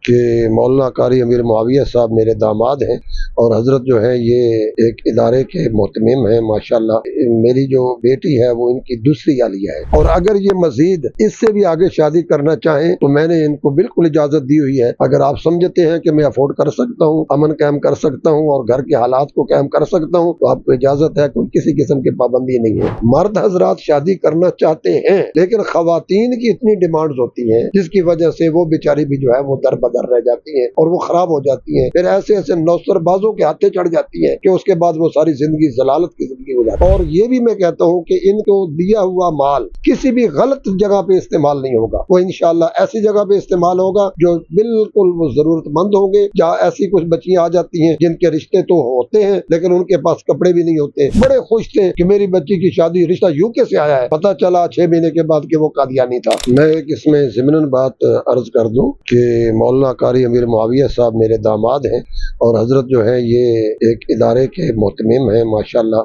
کہ مولانا قاری امیر معاویہ صاحب میرے داماد ہیں اور حضرت جو ہے یہ ایک ادارے کے محتمم ہیں ماشاءاللہ. میری جو بیٹی ہے وہ ان کی دوسری عالیہ ہے، اور اگر یہ مزید اس سے بھی آگے شادی کرنا چاہیں تو میں نے ان کو بالکل اجازت دی ہوئی ہے. اگر آپ سمجھتے ہیں کہ میں افورڈ کر سکتا ہوں، امن قائم کر سکتا ہوں اور گھر کے حالات کو قائم کر سکتا ہوں تو آپ کو اجازت ہے، کوئی کسی قسم کی پابندی نہیں ہے. مرد حضرات شادی کرنا چاہتے ہیں لیکن خواتین کی اتنی ڈیمانڈز ہوتی ہیں جس کی وجہ سے وہ بیچاری بھی جو ہے وہ در بدر رہ جاتی ہیں اور وہ خراب ہو جاتی ہیں. پھر ایسے ایسے نوسر بازوں کے ہاتھے چڑھ جاتی ہیں کہ اس کے بعد وہ ساری زندگی ضلالت کی زندگی گزارتی ہیں. اور یہ بھی میں کہتا ہوں کہ ان کو دیا ہوا مال کسی بھی غلط جگہ پہ استعمال نہیں ہوگا، وہ انشاءاللہ ایسی جگہ پہ استعمال ہوگا جو بالکل وہ ضرورت مند ہوں گے. جہاں ایسی کچھ بچیاں آ جاتی ہیں جن کے رشتے تو ہوتے ہیں لیکن ان کے پاس کپڑے بھی نہیں ہوتے، بڑے خوش تھے کہ میری بچی کی شادی رشتہ UK سے آیا ہے، پتہ چلا 6 مہینے کے بعد کہ وہ قادیانی تھا. میں ایک اس میں ضمناً بات عرض کر دوں کہ مولانا قاری امیر معاویہ صاحب میرے داماد ہیں اور حضرت جو ہے یہ ایک ادارے کے محتمم ہیں ماشاءاللہ.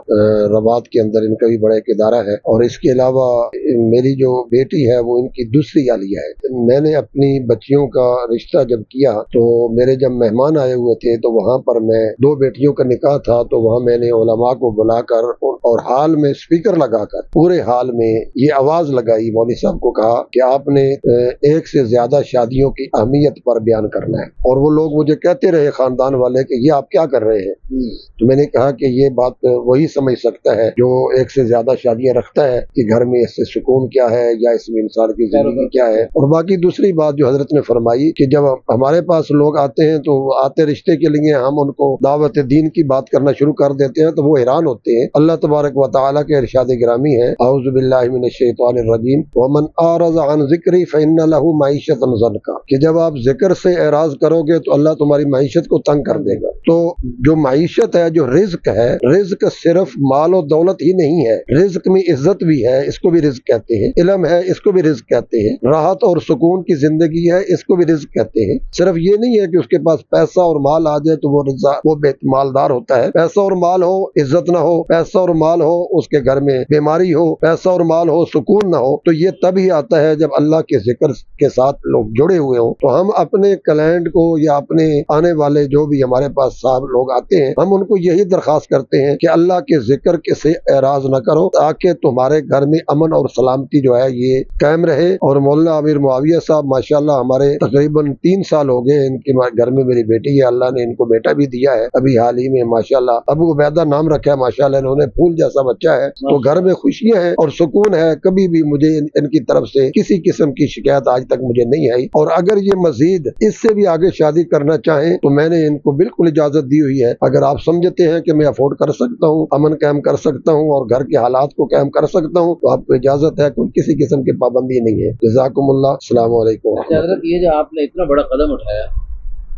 رباط کے اندر ان کا بھی بڑا ایک ادارہ ہے، اور اس کے علاوہ میری جو بیٹی ہے وہ ان کی دوسری عالیہ ہے. میں نے اپنی بچیوں کا رشتہ جب کیا تو میرے جب مہمان آئے ہوئے تھے تو وہاں پر میں 2 بیٹیوں کا نکاح تھا تو وہاں میں نے علماء کو بلا کر اور حال میں اسپیکر لگا کر پورے حال میں یہ آواز لگائی، مولوی صاحب کو کہا کہ آپ نے ایک سے زیادہ شادیوں کی اہمیت پر بیان کرنا ہے. اور وہ لوگ مجھے کہتے رہے خاندان والے کہ یہ آپ کیا کر رہے ہیں. تو میں نے کہا کہ یہ بات وہی سمجھ سکتا ہے جو ایک سے زیادہ شادیاں رکھتا ہے کہ گھر میں اس سے سکون کیا ہے یا اس میں انسان کی زندگی کیا ہے. اور باقی دوسری بات جو حضرت نے فرمائی کہ جب ہمارے پاس لوگ آتے ہیں تو آتے رشتے کے لیے ہم ان کو دعوت دین کی بات کرنا شروع کر دیتے ہیں تو وہ حیران ہوتے ہیں. اللہ تبارک و تعالیٰ کے ارشاد گرامی ہے، اعوذ باللہ من الشیطان الرجیم ومن اعرض عن ذکری فإن له معیشۃ ضنکا، کہ جب آپ ذکر سے اعراض کرو گے تو اللہ تمہاری معیشت کو تنگ کر دے گا. تو جو معیشت ہے، جو رزق ہے، رزق صرف مال و دولت ہی نہیں ہے، رزق میں عزت بھی ہے، اس کو بھی رزق کہتے ہیں. علم ہے، اس کو بھی رزق کہتے ہیں. راحت اور سکون کی زندگی ہے، اس کو بھی رزق کہتے ہیں. صرف یہ نہیں ہے کہ اس کے پاس پیسہ اور مال آ جائے تو وہ مالدار ہوتا ہے. پیسہ اور مال ہو، عزت نہ ہو، پیسہ اور مال ہو، اس کے گھر میں بیماری ہو، پیسہ اور مال ہو، سکون نہ ہو، تو یہ تبھی آتا ہے جب اللہ کے ذکر کے ساتھ لوگ جڑے ہوئے ہوں. تو ہم اپنے کلائنٹ کو یا اپنے آنے والے جو بھی ہمارے پاس صاحب لوگ آتے ہیں، ہم ان کو یہی درخواست کرتے ہیں کہ اللہ کے ذکر کے سے اعراض نہ کرو تاکہ تمہارے گھر میں امن اور سلامتی جو ہے یہ قائم رہے. اور مولانا امیر معاویہ صاحب ماشاءاللہ ہمارے تقریباً 3 سال ہو گئے ان کے گھر میں میری بیٹی ہے، اللہ نے ان کو بیٹا بھی دیا ہے ابھی حال ہی میں ماشاءاللہ. ابو عبیدہ نام رکھا ہے ماشاءاللہ، انہوں نے پھول جیسا بچہ ہے. تو گھر میں خوشیاں ہیں اور سکون ہے، کبھی بھی مجھے ان کی طرف سے کسی قسم کی شکایت آج تک مجھے نہیں آئی. اور اگر یہ مزید اس سے بھی آگے شادی کرنا چاہیں تو میں نے ان کو بالکل اجازت دی ہوئی ہے. اگر آپ سمجھتے ہیں کہ میں افورڈ کر سکتا ہوں، امن قائم کر سکتا ہوں اور گھر کے حالات کو قائم کر سکتا ہوں تو آپ کو اجازت ہے، کوئی کسی قسم کی پابندی نہیں ہے. جزاکم اللہ. السلام علیکم. حضرت یہ جو آپ نے اتنا بڑا قدم اٹھایا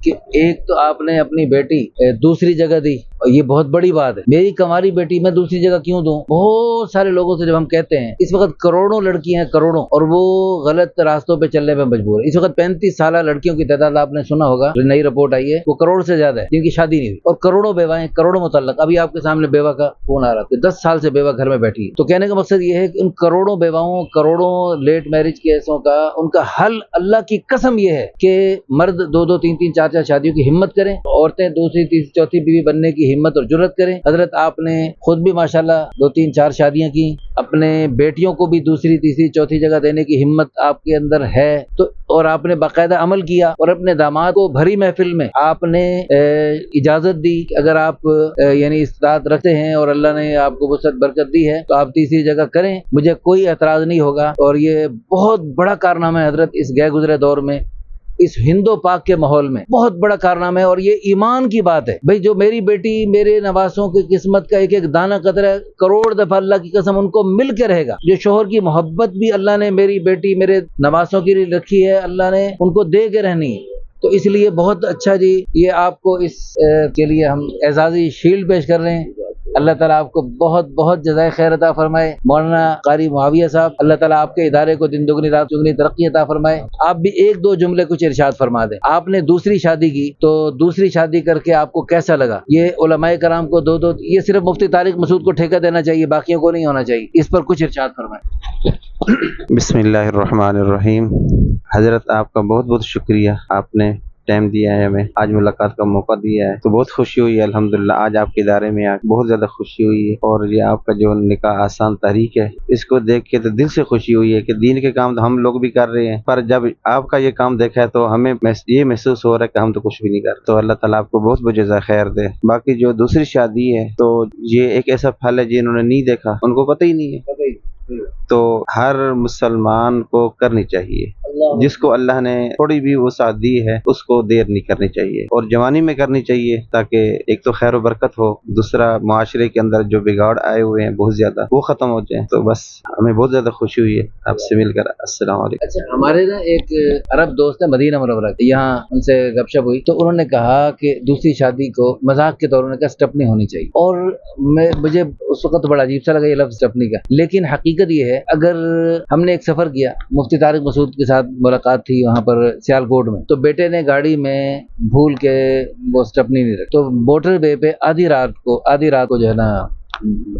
کہ ایک تو آپ نے اپنی بیٹی دوسری جگہ دی، اور یہ بہت بڑی بات ہے. میری کماری بیٹی میں دوسری جگہ کیوں دوں؟ بہت سارے لوگوں سے جب ہم کہتے ہیں، اس وقت کروڑوں لڑکیاں ہیں، کروڑوں، اور وہ غلط راستوں پہ چلنے پہ مجبور ہے. اس وقت 35 سالہ لڑکیوں کی تعداد آپ نے سنا ہوگا، نئی رپورٹ آئی ہے، وہ کروڑ سے زیادہ ہے جن کی شادی نہیں ہوئی، اور کروڑوں بیوائیں، کروڑوں متعلق. ابھی آپ کے سامنے بیوہ کا فون آ رہا تھا، 10 سال سے بیوہ گھر میں بیٹھی ہے. تو کہنے کا مقصد یہ ہے کہ ان کروڑوں بیواؤں، کروڑوں لیٹ میرج کیسوں کا ان کا حل اللہ کی قسم یہ ہے کہ مرد 2 3 4 شادیوں کی ہمت کریں، عورتیں 2 3 4 بیوی بننے کی ہمت اور جرت کریں. حضرت آپ نے خود بھی ماشاءاللہ 2 3 4 شادیاں کی، اپنے بیٹیوں کو بھی دوسری تیسری چوتھی جگہ دینے کی ہمت آپ کے اندر ہے. تو اور آپ نے باقاعدہ عمل کیا، اور اپنے داماد کو بھری محفل میں آپ نے اجازت دی کہ اگر آپ یعنی استطاعت رکھتے ہیں اور اللہ نے آپ کو وسعت برکت دی ہے تو آپ تیسری جگہ کریں، مجھے کوئی اعتراض نہیں ہوگا. اور یہ بہت بڑا کارنامہ ہے حضرت، اس گئے گزرے دور میں، اس ہندو پاک کے ماحول میں بہت بڑا کارنامہ ہے. اور یہ ایمان کی بات ہے بھئی، جو میری بیٹی میرے نواسوں کی قسمت کا ایک ایک دانہ قطرہ کروڑ دفعہ اللہ کی قسم ان کو مل کے رہے گا. جو شوہر کی محبت بھی اللہ نے میری بیٹی میرے نواسوں کی لیے رکھی ہے، اللہ نے ان کو دے کے رہنی ہے. تو اس لیے بہت اچھا جی، یہ آپ کو اس کے لیے ہم اعزازی شیلڈ پیش کر رہے ہیں. اللہ تعالیٰ آپ کو بہت بہت جزائے خیر عطا فرمائے. مولانا قاری معاویہ صاحب، اللہ تعالیٰ آپ کے ادارے کو دن دگنی رات چگنی ترقی عطا فرمائے. آپ بھی 1 2 جملے کچھ ارشاد فرما دیں. آپ نے دوسری شادی کی تو دوسری شادی کر کے آپ کو کیسا لگا؟ یہ علماء کرام کو 2 یہ صرف مفتی طارق مسعود کو ٹھیکہ دینا چاہیے، باقیوں کو نہیں ہونا چاہیے. اس پر کچھ ارشاد فرمائیں. بسم اللہ الرحمن الرحیم. حضرت آپ کا بہت بہت شکریہ، آپ نے ٹائم دیا ہے, ہمیں آج ملاقات کا موقع دیا ہے, تو بہت خوشی ہوئی ہے الحمدللہ. آج آپ کے ادارے میں آ کے بہت زیادہ خوشی ہوئی ہے, اور یہ آپ کا جو نکاح آسان تحریک ہے اس کو دیکھ کے تو دل سے خوشی ہوئی ہے کہ دین کے کام تو ہم لوگ بھی کر رہے ہیں, پر جب آپ کا یہ کام دیکھا ہے تو ہمیں یہ محسوس ہو رہا ہے کہ ہم تو کچھ بھی نہیں کر. تو اللہ تعالیٰ آپ کو بہت بہت جزائے خیر دے. باقی جو دوسری شادی ہے تو یہ ایک ایسا پھل ہے جنہوں نے نہیں دیکھا, ان کو پتہ ہی نہیں ہے, تو ہر مسلمان کو کرنی چاہیے. جس کو اللہ نے تھوڑی بھی وسعت دی ہے اس کو دیر نہیں کرنی چاہیے, اور جوانی میں کرنی چاہیے, تاکہ ایک تو خیر و برکت ہو, دوسرا معاشرے کے اندر جو بگاڑ آئے ہوئے ہیں بہت زیادہ وہ ختم ہو جائیں. تو بس ہمیں بہت زیادہ خوشی ہوئی ہے آپ سے مل کر. السلام علیکم. اچھا, ہمارے نا ایک عرب دوست ہے مدینہ منورہ کے, یہاں ان سے گپ شپ ہوئی تو انہوں نے کہا کہ دوسری شادی کو مذاق کے طور پر اسٹپنی ہونی چاہیے, اور مجھے اس وقت بڑا عجیب سا لگا یہ لفظ اسٹپنی کا, لیکن حقیقت یہ ہے اگر ہم نے ایک سفر کیا, مفتی طارق مسعود کے ساتھ ملاقات تھی وہاں پر سیالکوٹ میں, تو بیٹے نے گاڑی میں بھول کے وہ اسٹپنی نہیں رکھی, تو موٹر وے پہ آدھی رات کو جو ہے نا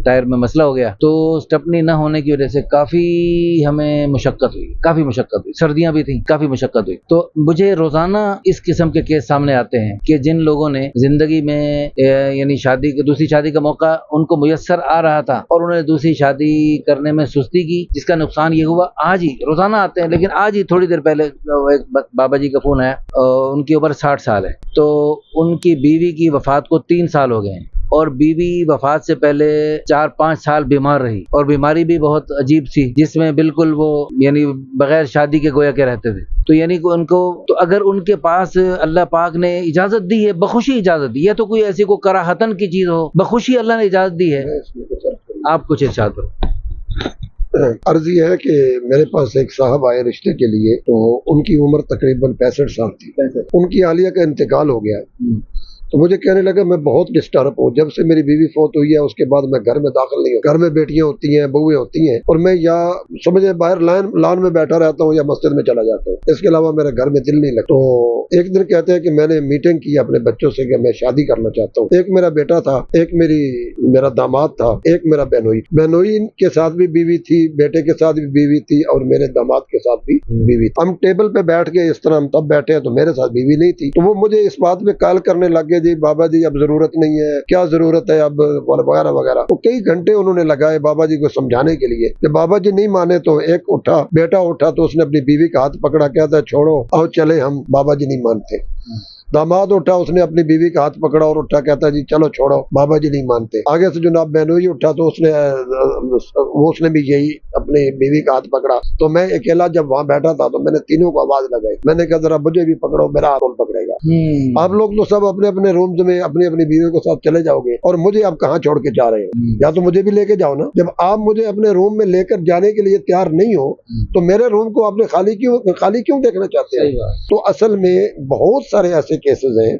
ٹائر میں مسئلہ ہو گیا, تو اسٹپنی نہ ہونے کی وجہ سے کافی ہمیں مشقت ہوئی, سردیاں بھی تھیں, کافی مشقت ہوئی. تو مجھے روزانہ اس قسم کے کیس سامنے آتے ہیں کہ جن لوگوں نے زندگی میں یعنی دوسری شادی کا موقع ان کو میسر آ رہا تھا اور انہوں نے دوسری شادی کرنے میں سستی کی, جس کا نقصان یہ ہوا. آج ہی روزانہ آتے ہیں, لیکن آج ہی تھوڑی دیر پہلے ایک بابا جی کا فون آیا, ان کی عمر 60 سال ہے, تو ان کی بیوی کی وفات کو 3 سال ہو گئے ہیں, اور بیوی وفات سے پہلے 4-5 سال بیمار رہی, اور بیماری بھی بہت عجیب تھی جس میں بالکل وہ یعنی بغیر شادی کے گویا کے رہتے تھے. تو یعنی کہ ان کو, تو اگر ان کے پاس اللہ پاک نے اجازت دی ہے, بخوشی اجازت دی ہے, تو کوئی ایسی کوئی کراہتن کی چیز ہو, بخوشی اللہ نے اجازت دی ہے. آپ کچھ ارشاد کرو. عرض یہ ہے کہ میرے پاس ایک صاحب آئے رشتے کے لیے, تو ان کی عمر تقریباً 65 سال تھی. ان کی حالیہ کا انتقال ہو گیا, تو مجھے کہنے لگا میں بہت ڈسٹرب ہوں, جب سے میری بیوی فوت ہوئی ہے اس کے بعد میں گھر میں داخل نہیں ہوں, گھر میں بیٹیاں ہوتی ہیں, بہویں ہوتی ہیں, اور میں یا سمجھے باہر لان میں بیٹھا رہتا ہوں یا مسجد میں چلا جاتا ہوں, اس کے علاوہ میرے گھر میں دل نہیں لگتا. تو ایک دن کہتے ہیں کہ میں نے میٹنگ کی اپنے بچوں سے کہ میں شادی کرنا چاہتا ہوں. ایک میرا بیٹا تھا, ایک میرا داماد تھا, ایک میرا بہنوئی کے ساتھ بھی بیوی تھی, بیٹے کے ساتھ بھی بیوی تھی, اور میرے داماد کے ساتھ بھی بیوی تھی. ہم ٹیبل پہ بیٹھ کے اس طرح ہم تب بیٹھے ہیں, تو میرے ساتھ بیوی نہیں تھی. تو وہ مجھے اس بات پہ کال کرنے لگ گئے, جی بابا جی اب ضرورت نہیں ہے, کیا ضرورت ہے اب, وغیرہ وغیرہ. تو کئی گھنٹے انہوں نے لگائے بابا جی کو سمجھانے کے لیے. کہ بابا جی نہیں مانے تو ایک بیٹا اٹھا تو اس نے اپنی بیوی کا ہاتھ پکڑا, کہتا ہے چھوڑو آؤ چلے ہم. بابا جی نہیں مانتے. داماد اٹھا, اس نے اپنی بیوی کا ہاتھ پکڑا اور اٹھا, کہتا ہے جی چلو چھوڑو, بابا جی نہیں مانتے. آگے سے جناب بہنوئی اٹھا تو اس نے بھی یہی اپنی بیوی کا ہاتھ پکڑا. تو میں اکیلا جب وہاں بیٹھا تھا تو میں نے تینوں کو آواز لگائی, میں نے کہا ذرا مجھے بھی پکڑو, میرا ہاتھ کون پکڑے گا. آپ لوگ تو سب اپنے اپنے رومز میں اپنی اپنی بیویوں کے ساتھ چلے جاؤ گے, اور مجھے آپ کہاں چھوڑ کے جا رہے ہو؟ یا تو مجھے بھی لے کے جاؤ نا. جب آپ مجھے اپنے روم میں لے کر جانے کے لیے تیار نہیں ہو تو میرے روم کو آپ نے خالی کیوں دیکھنا چاہتے ہیں؟ تو اصل میں بہت سارے ایسے کیسز ہیں,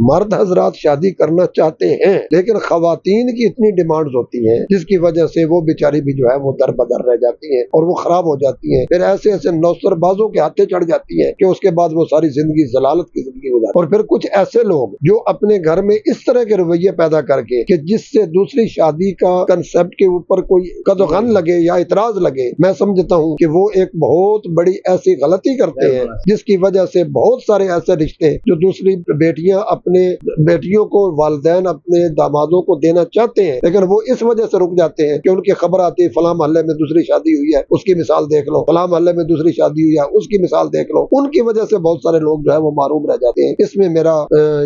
مرد حضرات شادی کرنا چاہتے ہیں لیکن خواتین کی اتنی ڈیمانڈز ہوتی ہیں جس کی وجہ سے وہ بیچاری بھی جو ہے وہ در بدر رہ جاتی ہیں اور وہ خراب ہو جاتی ہیں. پھر ایسے نوسر بازوں کے ہاتھے چڑھ جاتی ہیں کہ اس کے بعد وہ ساری زندگی ضلالت کی زندگی گزارتی. اور پھر کچھ ایسے لوگ جو اپنے گھر میں اس طرح کے رویے پیدا کر کے کہ جس سے دوسری شادی کا کنسپٹ کے اوپر کوئی قدغن لگے یا اعتراض لگے, میں سمجھتا ہوں کہ وہ ایک بہت بڑی ایسی غلطی کرتے ہیں جس کی وجہ سے بہت سارے ایسے رشتے جو دوسری بیٹیاں اپنے بیٹیوں کو والدین اپنے دامادوں کو دینا چاہتے ہیں لیکن وہ اس وجہ سے رک جاتے ہیں کہ ان کی خبر آتی ہے فلاں محلے میں دوسری شادی ہوئی ہے, اس کی مثال دیکھ لو, فلاں محلے میں دوسری شادی ہوئی ہے, اس کی مثال دیکھ لو. ان کی وجہ سے بہت سارے لوگ جو ہے وہ محروم رہ جاتے ہیں. اس میں میرا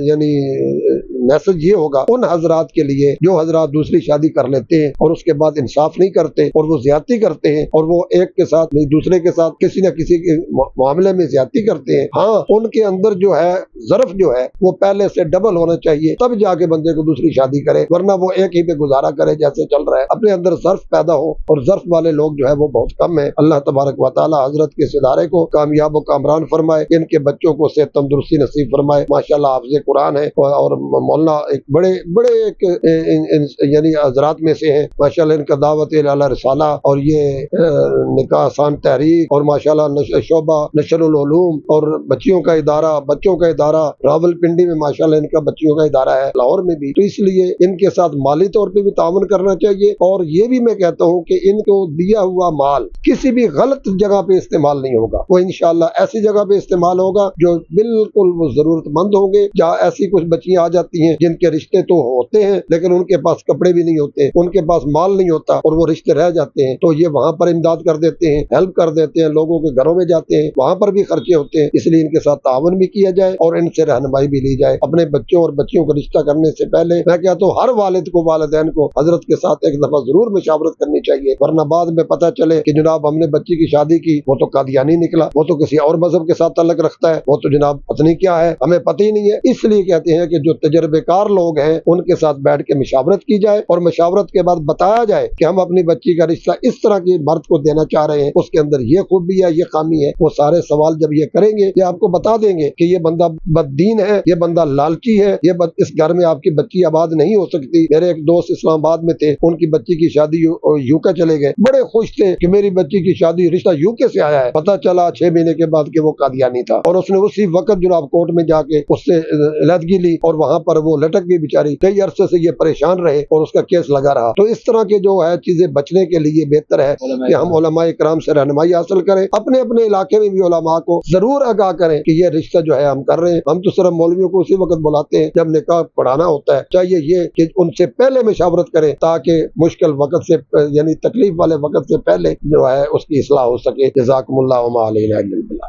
یعنی میسج یہ ہوگا ان حضرات کے لیے جو حضرات دوسری شادی کر لیتے ہیں اور اس کے بعد انصاف نہیں کرتے اور وہ زیادتی کرتے ہیں اور وہ ایک کے ساتھ نہیں دوسرے کے ساتھ کسی نہ کسی کے معاملے میں زیادتی کرتے ہیں. ہاں, ان کے اندر جو ہے ظرف جو ہے وہ پہلے سے ڈبل ہونا چاہیے, تب جا کے بندے کو دوسری شادی کرے, ورنہ وہ ایک ہی پہ گزارا کرے جیسے چل رہا ہے. اپنے اندر ظرف پیدا ہو, اور ظرف والے لوگ جو ہے وہ بہت کم ہیں. اللہ تبارک و تعالی حضرت کے اس ادارے کو کامیاب و کامران فرمائے, ان کے بچوں کو صحت تندرستی نصیب فرمائے. ماشاءاللہ حافظ قرآن ہے اور مولانا ایک بڑے بڑے ایک یعنی حضرات میں سے ہیں ماشاءاللہ، ان کا دعوت الی رسالہ اور یہ نکاح آسان تحریک اور ماشاءاللہ شعبہ نشر العلوم اور بچیوں کا ادارہ راول پنڈی میں ماشاءاللہ ان کا بچیوں کا ادارہ ہے، لاہور میں بھی، تو اس لیے ان کے ساتھ مالی طور پہ بھی تعاون کرنا چاہیے، اور یہ بھی میں کہتا ہوں کہ ان کو دیا ہوا مال کسی بھی غلط جگہ پہ استعمال نہیں ہوگا، وہ انشاءاللہ ایسی جگہ پہ استعمال ہوگا جو بالکل وہ ضرورت مند ہوں گے، جہاں ایسی کچھ بچیاں آ جاتی ہیں جن کے رشتے تو ہوتے ہیں لیکن ان کے پاس کپڑے بھی نہیں ہوتے، ان کے پاس مال نہیں ہوتا اور وہ رشتے رہ جاتے ہیں، تو یہ وہاں پر امداد کر دیتے ہیں، ہیلپ کر دیتے ہیں، لوگوں کے گھروں میں جاتے ہیں، وہاں پر بھی خرچے ہوتے ہیں، اس لیے ان کے ساتھ تعاون بھی کیا جائے اور ان سے رہنمائی بھی لی جائے۔ اپنے بچوں اور بچیوں کا رشتہ کرنے سے پہلے میں کہتا ہوں ہر والد کو، والدین کو حضرت کے ساتھ ایک دفعہ ضرور مشاورت کرنی چاہیے، ورنہ بعد میں پتہ چلے کہ جناب ہم نے بچی کی شادی کی، وہ تو قادیانی نکلا، وہ تو کسی اور مذہب کے ساتھ تعلق رکھتا ہے، وہ تو جناب پتہ نہیں کیا ہے، ہمیں پتہ ہی نہیں ہے۔ اس لیے کہتے ہیں کہ جو تجربے کار لوگ ہیں ان کے ساتھ بیٹھ کے مشاورت کی جائے اور مشاورت کے بعد بتایا جائے کہ ہم اپنی بچی کا رشتہ اس طرح کے مرد کو دینا چاہ رہے ہیں، اس کے اندر یہ خوبی ہے، یہ خامی ہے، وہ سارے سوال جب یہ کریں گے یہ آپ کو بتا دیں گے کہ یہ بندہ بددین ہے، یہ بندہ لالچی ہے، اس گھر میں آپ کی بچی آباد نہیں ہو سکتی۔ میرے ایک دوست اسلام آباد میں تھے، ان کی بچی کی شادی یو کے چلے گئے، بڑے خوش تھے کہ میری بچی کی شادی رشتہ یو کے سے آیا ہے، پتہ چلا 6 مہینے کے بعد کہ وہ قادیانی تھا، اور اس نے اسی وقت جناب کورٹ میں جا کے اس سے علیحدگی لی اور وہاں پر وہ لٹک گئی بیچاری، کئی عرصے سے یہ پریشان رہے اور اس کا کیس لگا رہا۔ تو اس طرح کے جو ہے چیزیں بچنے کے لیے بہتر ہے کہ ہم علماء اکرام سے رہنمائی حاصل کریں، اپنے اپنے علاقے میں بھی علماء کو ضرور آگاہ کریں کہ یہ رشتہ جو ہے ہم کر رہے ہیں۔ ہم تو صرف مولویوں کو اسی وقت بلاتے ہیں جب نکاح پڑھانا ہوتا ہے، چاہیے یہ کہ ان سے پہلے مشاورت کریں تاکہ مشکل وقت سے یعنی تکلیف والے وقت سے پہلے جو ہے اس کی اصلاح ہو سکے۔ جزاکم اللہ وما علینا الا البلاغ۔